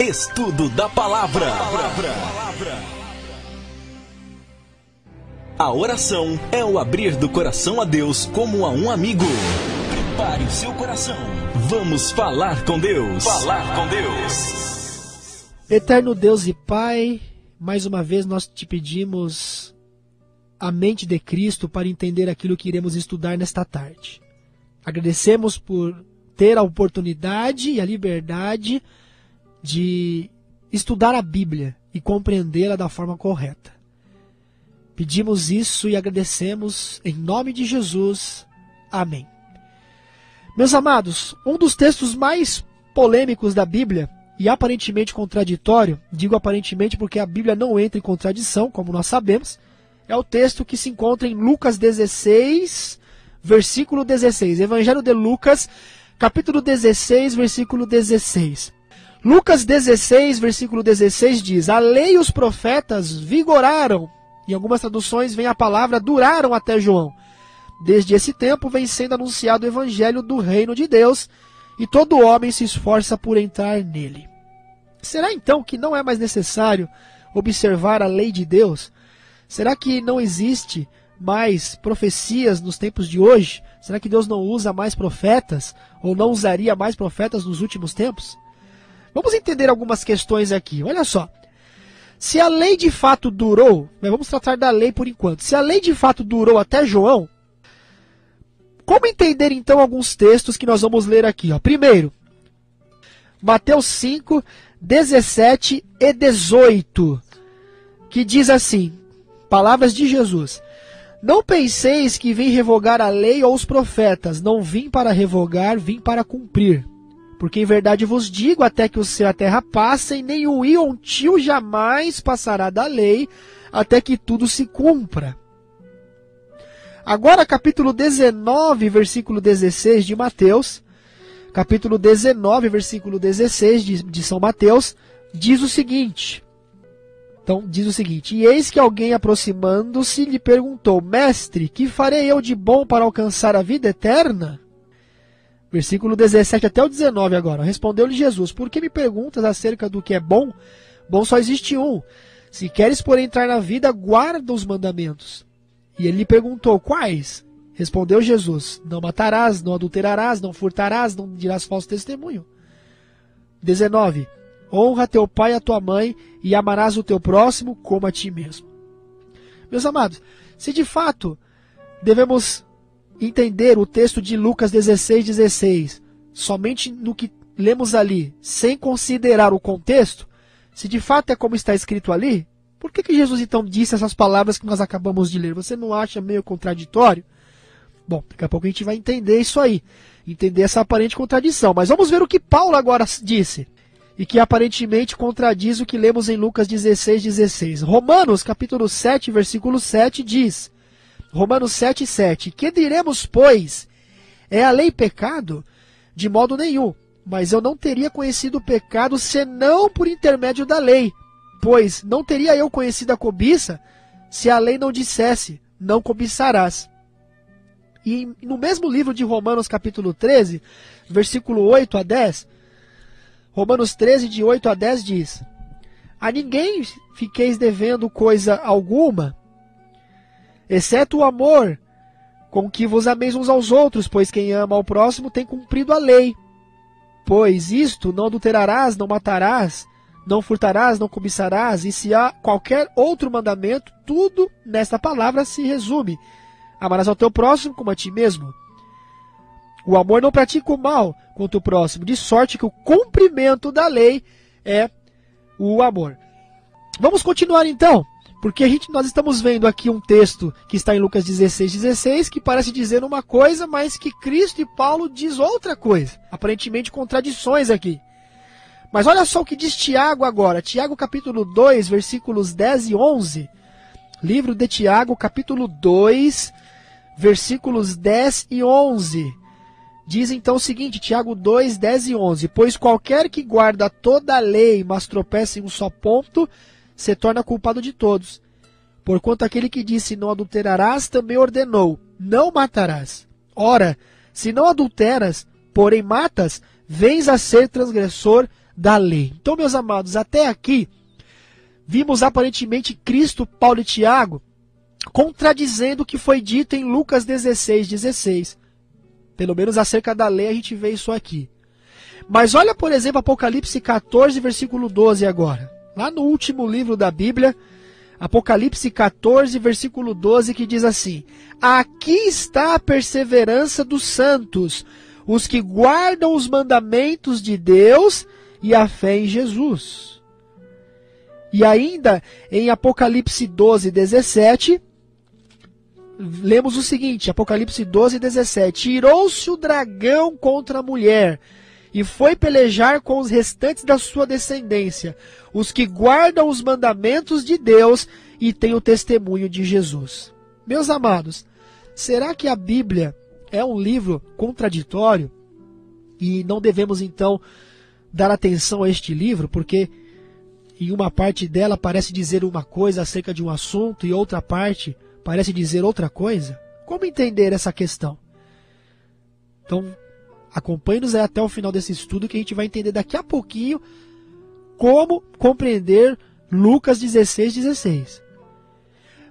Estudo da Palavra. A oração é o abrir do coração a Deus como a um amigo. Prepare o seu coração. Vamos falar com Deus. Falar com Deus. Eterno Deus e Pai, mais uma vez nós te pedimos a mente de Cristo para entender aquilo que iremos estudar nesta tarde. Agradecemos por ter a oportunidade e a liberdade de estudar a Bíblia e compreendê-la da forma correta. Pedimos isso e agradecemos em nome de Jesus. Amém. Meus amados, um dos textos mais polêmicos da Bíblia e aparentemente contraditório, digo aparentemente porque a Bíblia não entra em contradição, como nós sabemos, é o texto que se encontra em Lucas 16, versículo 16. Evangelho de Lucas, capítulo 16, versículo 16. Lucas 16, versículo 16 diz: a lei e os profetas vigoraram. Em algumas traduções vem a palavra duraram até João. Desde esse tempo vem sendo anunciado o evangelho do reino de Deus, e todo homem se esforça por entrar nele. Será então que não é mais necessário observar a lei de Deus? Será que não existe mais profecias nos tempos de hoje? Será que Deus não usa mais profetas? Ou não usaria mais profetas nos últimos tempos? Vamos entender algumas questões aqui. Olha só. Se a lei de fato durou, vamos tratar da lei por enquanto. Se a lei de fato durou até João, como entender então alguns textos que nós vamos ler aqui? Primeiro, Mateus 5, 17 e 18, que diz assim, palavras de Jesus: não penseis que vim revogar a lei ou os profetas, não vim para revogar, vim para cumprir. Porque em verdade vos digo, até que o céu e a terra passem, nem o i ou um tio jamais passará da lei, até que tudo se cumpra. Agora capítulo 19, versículo 16 de Mateus, capítulo 19, versículo 16 de São Mateus, diz o seguinte. Então, diz o seguinte: e eis que alguém aproximando-se lhe perguntou: mestre, que farei eu de bom para alcançar a vida eterna? Versículo 17 até o 19 agora. Respondeu-lhe Jesus: por que me perguntas acerca do que é bom? Bom só existe um. Se queres, porém, entrar na vida, guarda os mandamentos. E ele lhe perguntou: quais? Respondeu Jesus: não matarás, não adulterarás, não furtarás, não dirás falso testemunho. 19. Honra teu pai e a tua mãe, e amarás o teu próximo como a ti mesmo. Meus amados, se de fato devemos entender o texto de Lucas 16, 16, somente no que lemos ali, sem considerar o contexto, se de fato é como está escrito ali, por que Jesus então disse essas palavras que nós acabamos de ler? Você não acha meio contraditório? Bom, daqui a pouco a gente vai entender isso aí, entender essa aparente contradição. Mas vamos ver o que Paulo agora disse, e que aparentemente contradiz o que lemos em Lucas 16, 16. Romanos, capítulo 7, versículo 7, diz... Romanos 7, 7. Que diremos, pois? É a lei pecado? De modo nenhum. Mas eu não teria conhecido o pecado senão por intermédio da lei. Pois não teria eu conhecido a cobiça se a lei não dissesse: não cobiçarás. E no mesmo livro de Romanos capítulo 13, versículo 8 a 10, Romanos 13, de 8 a 10 diz: a ninguém fiqueis devendo coisa alguma, exceto o amor com que vos ameis uns aos outros, pois quem ama ao próximo tem cumprido a lei. Pois isto: não adulterarás, não matarás, não furtarás, não cobiçarás, e se há qualquer outro mandamento, tudo nesta palavra se resume: amarás ao teu próximo como a ti mesmo. O amor não pratica o mal contra o próximo, de sorte que o cumprimento da lei é o amor. Vamos continuar então. Porque nós estamos vendo aqui um texto que está em Lucas 16, 16, que parece dizer uma coisa, mas que Cristo e Paulo diz outra coisa. Aparentemente contradições aqui. Mas olha só o que diz Tiago agora. Tiago capítulo 2, versículos 10 e 11. Livro de Tiago capítulo 2, versículos 10 e 11. Diz então o seguinte, Tiago 2, 10 e 11. Pois qualquer que guarda toda a lei, mas tropeça em um só ponto, se torna culpado de todos. Porquanto aquele que disse: não adulterarás, também ordenou: não matarás. Ora, se não adulteras, porém matas, vens a ser transgressor da lei. Então, meus amados, até aqui, vimos aparentemente Cristo, Paulo e Tiago contradizendo o que foi dito em Lucas 16:16. Pelo menos acerca da lei a gente vê isso aqui. Mas olha, por exemplo, Apocalipse 14, versículo 12 agora. Lá no último livro da Bíblia, Apocalipse 14, versículo 12, que diz assim: aqui está a perseverança dos santos, os que guardam os mandamentos de Deus e a fé em Jesus. E ainda em Apocalipse 12, 17, lemos o seguinte, Apocalipse 12, 17. Irou-se o dragão contra a mulher, e foi pelejar com os restantes da sua descendência, os que guardam os mandamentos de Deus e têm o testemunho de Jesus. Meus amados, será que a Bíblia é um livro contraditório? E não devemos então dar atenção a este livro, porque em uma parte dela parece dizer uma coisa acerca de um assunto e outra parte parece dizer outra coisa? Como entender essa questão? Então, acompanhe-nos até o final desse estudo que a gente vai entender daqui a pouquinho como compreender Lucas 16:16.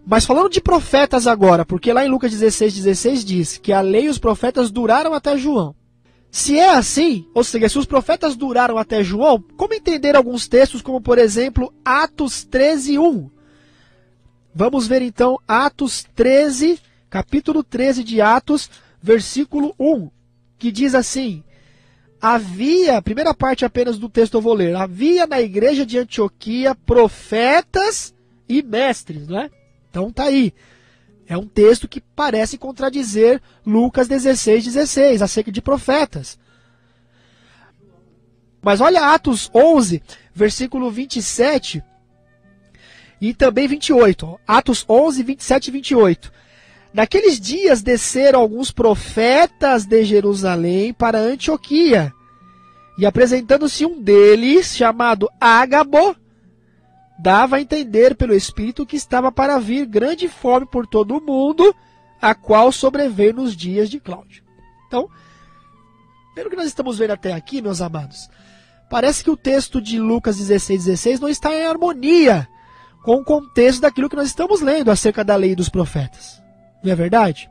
Mas falando de profetas agora, porque lá em Lucas 16:16 diz que a lei e os profetas duraram até João. Se é assim, ou seja, se os profetas duraram até João, como entender alguns textos como, por exemplo, Atos 13:1? Vamos ver então Atos 13, capítulo 13 de Atos, versículo 1, que diz assim: havia, primeira parte apenas do texto eu vou ler, havia na igreja de Antioquia profetas e mestres, não é? Então tá aí. É um texto que parece contradizer Lucas 16:16, acerca de profetas. Mas olha Atos 11, versículo 27 e também 28. Atos 11, 27 e 28. Naqueles dias desceram alguns profetas de Jerusalém para Antioquia, e apresentando-se um deles, chamado Ágabo, dava a entender pelo Espírito que estava para vir grande fome por todo o mundo, a qual sobreveio nos dias de Cláudio. Então, pelo que nós estamos vendo até aqui, meus amados, parece que o texto de Lucas 16:16 não está em harmonia com o contexto daquilo que nós estamos lendo acerca da lei dos profetas. Não é verdade?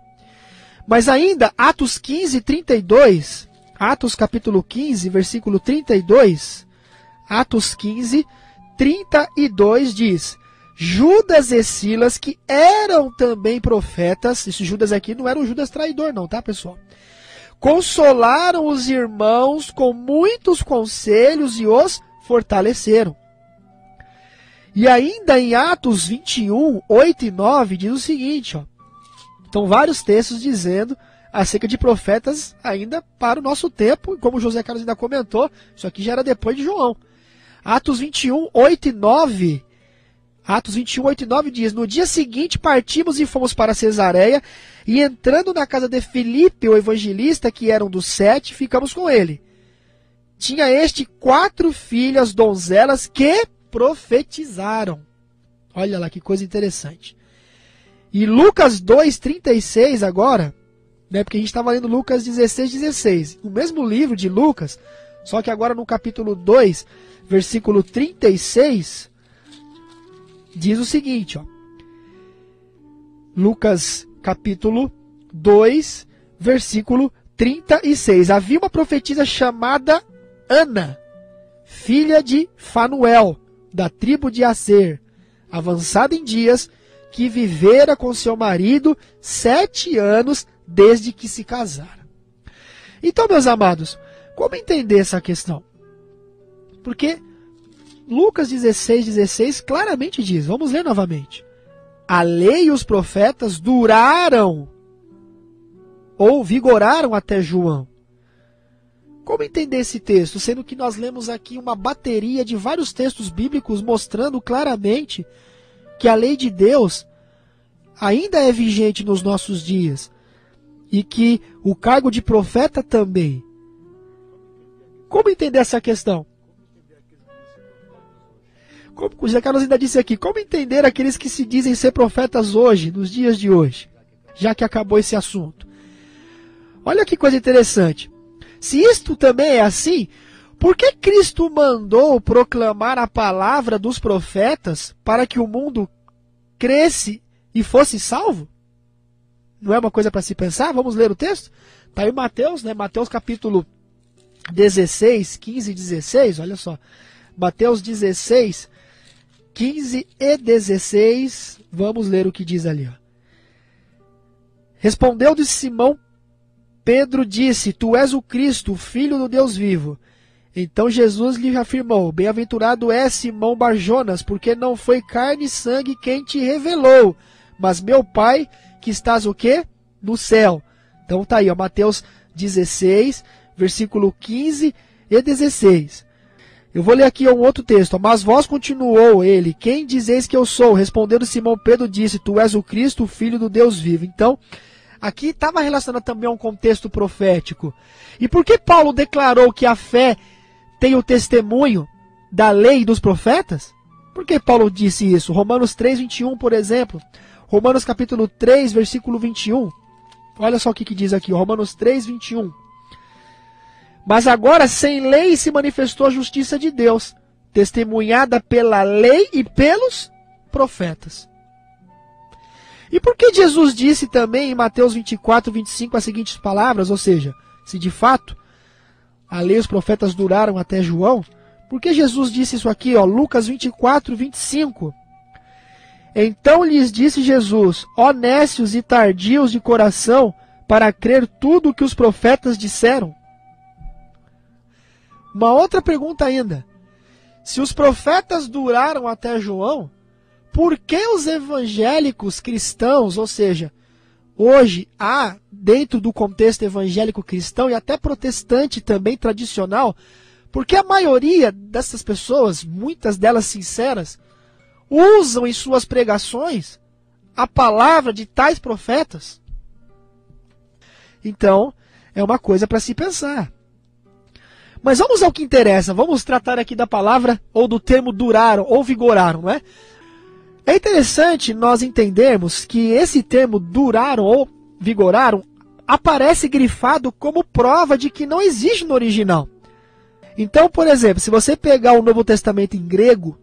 Mas ainda, Atos 15:32, Atos capítulo 15, versículo 32, Atos 15:32 diz: Judas e Silas, que eram também profetas, esse Judas aqui não era um Judas traidor não, tá, pessoal? Consolaram os irmãos com muitos conselhos e os fortaleceram. E ainda em Atos 21, 8 e 9 diz o seguinte, ó. Então vários textos dizendo acerca de profetas ainda para o nosso tempo, e como o José Carlos ainda comentou, isso aqui já era depois de João. Atos 21, 8 e 9. Atos 21, 8 e 9 diz: no dia seguinte partimos e fomos para Cesareia, e entrando na casa de Filipe, o evangelista, que era um dos 7, ficamos com ele. Tinha este 4 filhas donzelas que profetizaram. Olha lá que coisa interessante. E Lucas 2:36 agora, né, porque a gente estava lendo Lucas 16:16, o mesmo livro de Lucas, só que agora no capítulo 2, versículo 36, diz o seguinte, ó. Lucas capítulo 2, versículo 36. Havia uma profetisa chamada Ana, filha de Fanuel, da tribo de Aser, avançada em dias, que vivera com seu marido 7 anos desde que se casara. Então, meus amados, como entender essa questão? Porque Lucas 16:16 claramente diz, vamos ler novamente: a lei e os profetas duraram ou vigoraram até João. Como entender esse texto, sendo que nós lemos aqui uma bateria de vários textos bíblicos mostrando claramente que a lei de Deus ainda é vigente nos nossos dias e que o cargo de profeta também. Como entender essa questão? Como o José Carlos ainda disse aqui, como entender aqueles que se dizem ser profetas hoje, nos dias de hoje, já que acabou esse assunto? Olha que coisa interessante. Se isto também é assim, Por que Cristo mandou proclamar a palavra dos profetas para que o mundo cresce e fosse salvo? Não é uma coisa para se pensar? Vamos ler o texto? Está aí Mateus, né? Mateus capítulo 16, 15 e 16, olha só. Mateus 16, 15 e 16, vamos ler o que diz ali. Ó. Respondeu-lhe Simão, Pedro disse, tu és o Cristo, o Filho do Deus vivo. Então Jesus lhe afirmou, bem-aventurado é Simão Barjonas, porque não foi carne e sangue quem te revelou, mas meu Pai que estás o quê? No céu. Então tá aí, ó, Mateus 16, versículo 15 e 16. Eu vou ler aqui um outro texto. Ó, mas vós, continuou ele, quem dizeis que eu sou? Respondendo Simão Pedro disse, tu és o Cristo, o Filho do Deus vivo. Então, aqui estava relacionado também a um contexto profético. E por que Paulo declarou que a fé tem o testemunho da lei e dos profetas? Por que Paulo disse isso? Romanos 3, 21, por exemplo. Romanos capítulo 3, versículo 21. Olha só o que diz aqui, Romanos 3, 21. Mas agora sem lei se manifestou a justiça de Deus, testemunhada pela lei e pelos profetas. E por que Jesus disse também em Mateus 24, 25 as seguintes palavras, ou seja, se de fato a lei e os profetas duraram até João, por que Jesus disse isso aqui, ó, Lucas 24, 25? Então lhes disse Jesus, ó nécios e tardios de coração, para crer tudo o que os profetas disseram. Uma outra pergunta ainda, se os profetas duraram até João, por que os evangélicos cristãos, ou seja, hoje há, dentro do contexto evangélico cristão e até protestante também tradicional, porque a maioria dessas pessoas, muitas delas sinceras, usam em suas pregações a palavra de tais profetas? Então, é uma coisa para se pensar. Mas vamos ao que interessa, vamos tratar aqui da palavra ou do termo duraram ou vigoraram, não é? É interessante nós entendermos que esse termo duraram ou vigoraram aparece grifado como prova de que não existe no original. Então, por exemplo, se você pegar o Novo Testamento em grego,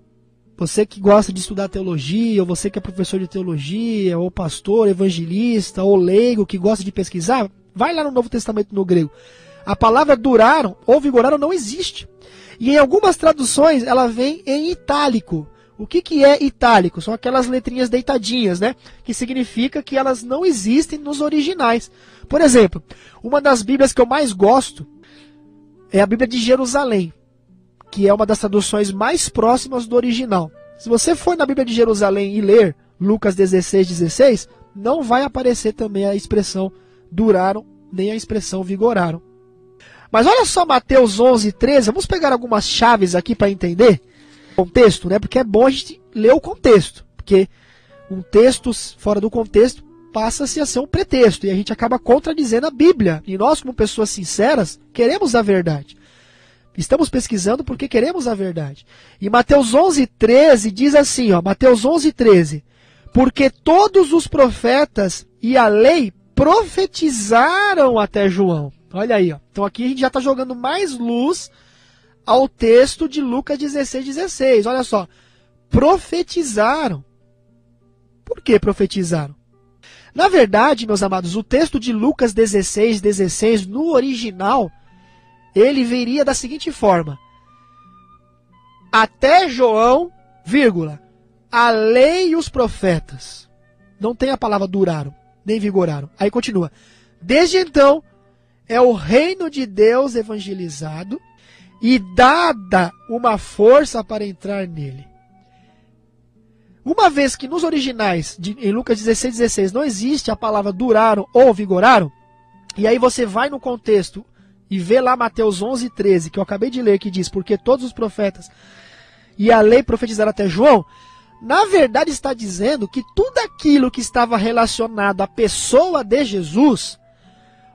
você que gosta de estudar teologia, ou você que é professor de teologia, ou pastor, evangelista, ou leigo que gosta de pesquisar, vai lá no Novo Testamento no grego. A palavra duraram ou vigoraram não existe. E em algumas traduções ela vem em itálico. O que é itálico? São aquelas letrinhas deitadinhas, né? Que significa que elas não existem nos originais. Por exemplo, uma das Bíblias que eu mais gosto é a Bíblia de Jerusalém, que é uma das traduções mais próximas do original. Se você for na Bíblia de Jerusalém e ler Lucas 16, 16, não vai aparecer também a expressão duraram, nem a expressão vigoraram. Mas olha só Mateus 11, 13, vamos pegar algumas chaves aqui para entender o contexto, né? Porque é bom a gente ler o contexto, porque um texto fora do contexto passa-se a ser um pretexto, e a gente acaba contradizendo a Bíblia. E nós, como pessoas sinceras, queremos a verdade. Estamos pesquisando porque queremos a verdade. E Mateus 11, 13 diz assim, ó, Mateus 11, 13, porque todos os profetas e a lei profetizaram até João. Olha aí, ó. Então aqui a gente já está jogando mais luz ao texto de Lucas 16, 16. Olha só, profetizaram. Por que profetizaram? Na verdade, meus amados, o texto de Lucas 16, 16, no original, ele viria da seguinte forma. Até João, vírgula, a lei e os profetas. Não tem a palavra duraram, nem vigoraram. Aí continua. Desde então, é o reino de Deus evangelizado e dada uma força para entrar nele. Uma vez que nos originais, em Lucas 16, 16, não existe a palavra duraram ou vigoraram, e aí você vai no contexto e vê lá Mateus 11, 13, que eu acabei de ler, que diz, porque todos os profetas e a lei profetizaram até João, na verdade está dizendo que tudo aquilo que estava relacionado à pessoa de Jesus,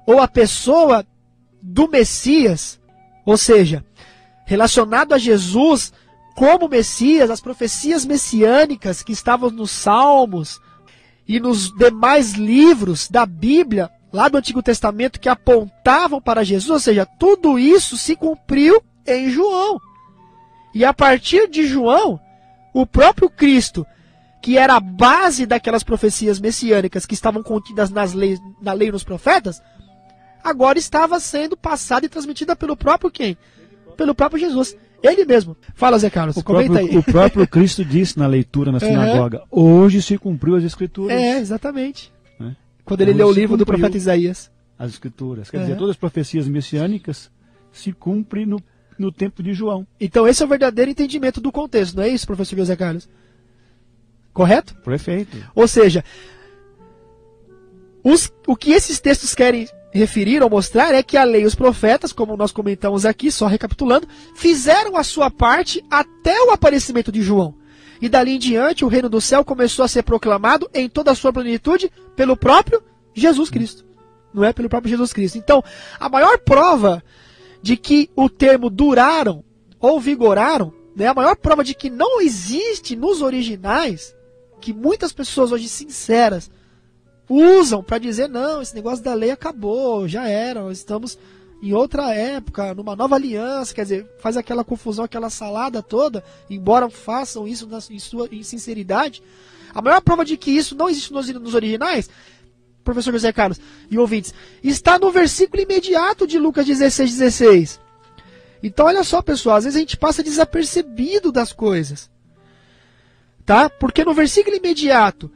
ou à pessoa do Messias, ou seja, relacionado a Jesus como Messias, as profecias messiânicas que estavam nos Salmos e nos demais livros da Bíblia, lá do Antigo Testamento, que apontavam para Jesus, ou seja, tudo isso se cumpriu em João. E a partir de João, o próprio Cristo, que era a base daquelas profecias messiânicas que estavam contidas na lei e nos profetas, agora estava sendo passada e transmitida pelo próprio quem? Pelo próprio Jesus. Ele mesmo. Fala, Zé Carlos, comenta aí. O próprio Cristo disse na leitura na sinagoga, hoje se cumpriu as Escrituras. Exatamente. Quando ele leu o livro do profeta Isaías. As Escrituras. Quer dizer, todas as profecias messiânicas se cumprem no tempo de João. Então esse é o verdadeiro entendimento do contexto, não é isso, professor José Carlos? Correto? Perfeito. Ou seja, o que esses textos querem referir ou mostrar é que a lei e os profetas, como nós comentamos aqui, só recapitulando, fizeram a sua parte até o aparecimento de João. E dali em diante o reino do céu começou a ser proclamado em toda a sua plenitude pelo próprio Jesus Cristo. Não é? Pelo próprio Jesus Cristo. Então, a maior prova de que o termo duraram ou vigoraram, né, a maior prova de que não existe nos originais, que muitas pessoas hoje sinceras usam para dizer, não, esse negócio da lei acabou, já era, nós estamos em outra época, numa nova aliança, quer dizer, faz aquela confusão, aquela salada toda, embora façam isso em sinceridade. A maior prova de que isso não existe nos originais, professor José Carlos e ouvintes, está no versículo imediato de Lucas 16:16. Então olha só, pessoal, às vezes a gente passa desapercebido das coisas, tá? Porque no versículo imediato,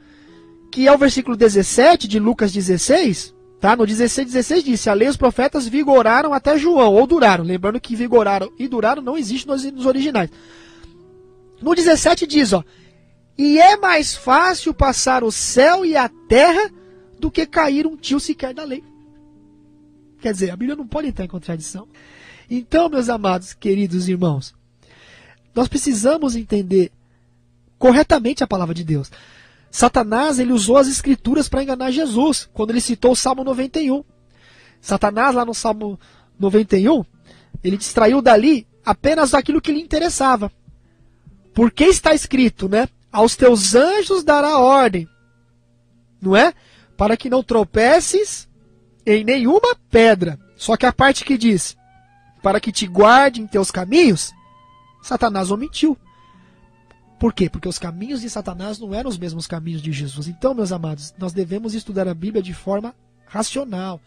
que é o versículo 17 de Lucas 16, tá? No 16:16 disse, a lei e os profetas vigoraram até João, ou duraram. Lembrando que vigoraram e duraram não existe nos originais. No 17 diz, ó, e é mais fácil passar o céu e a terra do que cair um tio sequer da lei. Quer dizer, a Bíblia não pode entrar em contradição. Então, meus amados, queridos irmãos, nós precisamos entender corretamente a palavra de Deus. Satanás, ele usou as escrituras para enganar Jesus, quando ele citou o Salmo 91. Satanás, lá no Salmo 91, ele distraiu dali apenas aquilo que lhe interessava. Porque está escrito, né? Aos teus anjos dará ordem, não é? Para que não tropeces em nenhuma pedra. Só que a parte que diz, para que te guarde em teus caminhos, Satanás omitiu. Por quê? Porque os caminhos de Satanás não eram os mesmos caminhos de Jesus. Então, meus amados, nós devemos estudar a Bíblia de forma racional,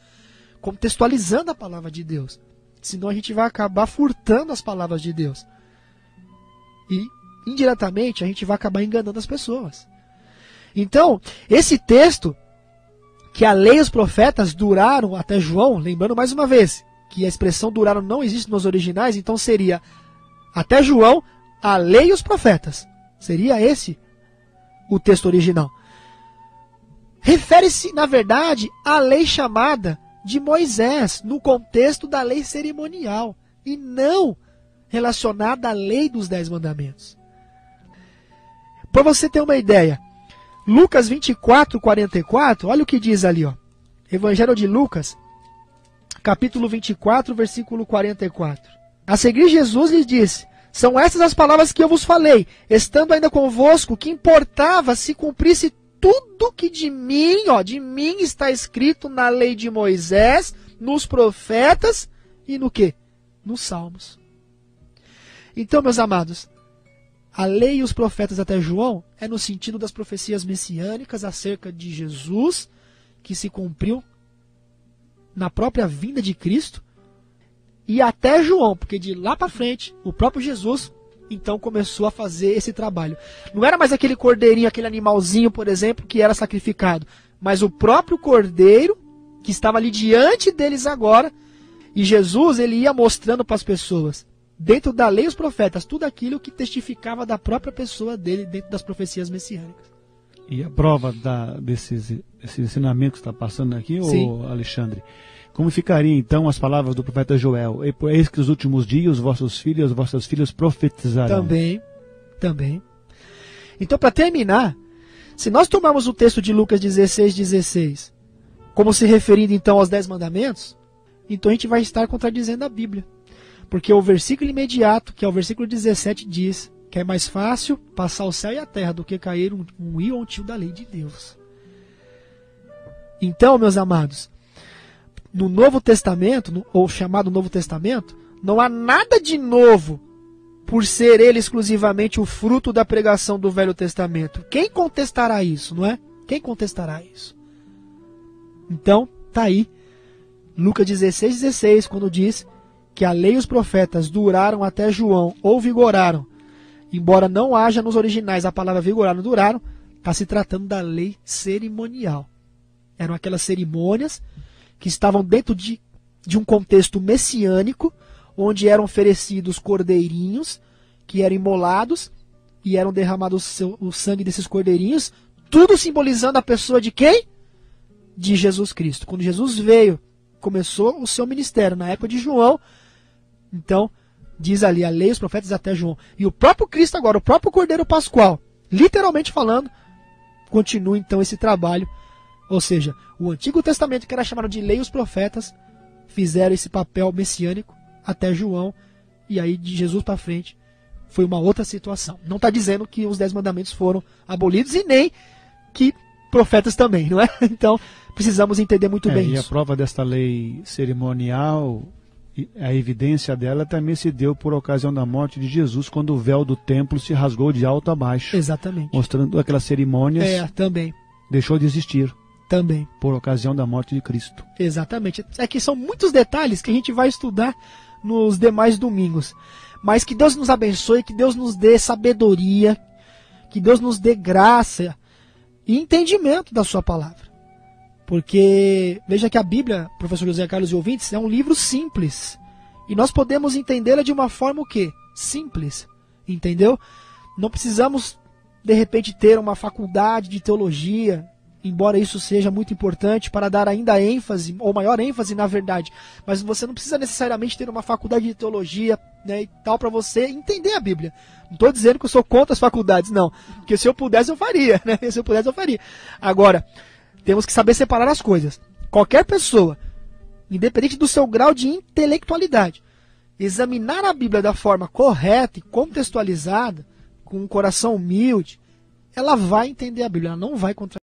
contextualizando a palavra de Deus. Senão a gente vai acabar furtando as palavras de Deus. E, indiretamente, a gente vai acabar enganando as pessoas. Então, esse texto, que a lei e os profetas duraram até João, lembrando mais uma vez, que a expressão duraram não existe nos originais, então seria até João, a lei e os profetas. Seria esse o texto original. Refere-se, na verdade, à lei chamada de Moisés, no contexto da lei cerimonial, e não relacionada à lei dos 10 mandamentos. Para você ter uma ideia, Lucas 24:44, olha o que diz ali, ó. Evangelho de Lucas, capítulo 24, versículo 44. A seguir Jesus lhes disse, são estas as palavras que eu vos falei, estando ainda convosco, que importava se cumprisse tudo que de mim está escrito na lei de Moisés, nos profetas e no quê? Nos salmos. Então, meus amados, a lei e os profetas até João é no sentido das profecias messiânicas acerca de Jesus, que se cumpriu na própria vinda de Cristo, e até João, porque de lá para frente, o próprio Jesus, então, começou a fazer esse trabalho. Não era mais aquele cordeirinho, aquele animalzinho, por exemplo, que era sacrificado, mas o próprio cordeiro, que estava ali diante deles agora, e Jesus, ele ia mostrando para as pessoas, dentro da lei e os profetas, tudo aquilo que testificava da própria pessoa dele, dentro das profecias messiânicas. E a prova desses ensinamentos que está passando aqui, ô Alexandre, como ficariam então as palavras do profeta Joel? Eis que nos últimos dias os vossos filhos e as vossas filhas profetizarão. Também. Então, para terminar, se nós tomarmos o texto de Lucas 16:16, como se referindo então aos 10 mandamentos, então a gente vai estar contradizendo a Bíblia. Porque o versículo imediato, que é o versículo 17, diz que é mais fácil passar o céu e a terra do que cair um i ou um tio da lei de Deus. Então, meus amados, no Novo Testamento, ou chamado Novo Testamento, Não há nada de novo por ser ele exclusivamente o fruto da pregação do Velho Testamento. Quem contestará isso, não é? Quem contestará isso? Então, tá aí, Lucas 16:16, quando diz que a lei e os profetas duraram até João, ou vigoraram. Embora não haja nos originais a palavra vigoraram, duraram, está se tratando da lei cerimonial. Eram aquelas cerimônias que estavam dentro de um contexto messiânico, onde eram oferecidos cordeirinhos, que eram imolados, e eram derramados o sangue desses cordeirinhos, tudo simbolizando a pessoa de quem? De Jesus Cristo. Quando Jesus veio, começou o seu ministério, na época de João, então, diz ali a lei e os profetas até João. E o próprio Cristo agora, o próprio Cordeiro Pascual, literalmente falando, continua então esse trabalho. Ou seja, o Antigo Testamento, que era chamado de lei e os profetas, fizeram esse papel messiânico até João, e aí de Jesus para frente foi uma outra situação. Não está dizendo que os 10 mandamentos foram abolidos e nem que profetas também, não é? Então precisamos entender muito bem isso. E isso. a prova desta lei cerimonial, a evidência dela também se deu por ocasião da morte de Jesus, quando o véu do templo se rasgou de alto a baixo. Exatamente. Mostrando aquelas cerimônias. Também. Deixou de existir. Também. Por ocasião da morte de Cristo. Exatamente. É que são muitos detalhes que a gente vai estudar nos demais domingos. Mas que Deus nos abençoe, que Deus nos dê sabedoria, que Deus nos dê graça e entendimento da sua palavra. Porque, veja que a Bíblia, professor José Carlos e ouvintes, é um livro simples. E nós podemos entendê-la de uma forma o quê? Simples. Entendeu? Não precisamos, de repente, ter uma faculdade de teologia, embora isso seja muito importante para dar ainda ênfase, ou maior ênfase na verdade. Mas você não precisa necessariamente ter uma faculdade de teologia, né, e tal, para você entender a Bíblia. Não estou dizendo que eu sou contra as faculdades, não. Porque se eu pudesse, eu faria. Né? Se eu pudesse, eu faria. Agora, temos que saber separar as coisas. Qualquer pessoa, independente do seu grau de intelectualidade, examinar a Bíblia da forma correta e contextualizada, com um coração humilde, ela vai entender a Bíblia, ela não vai contradizer.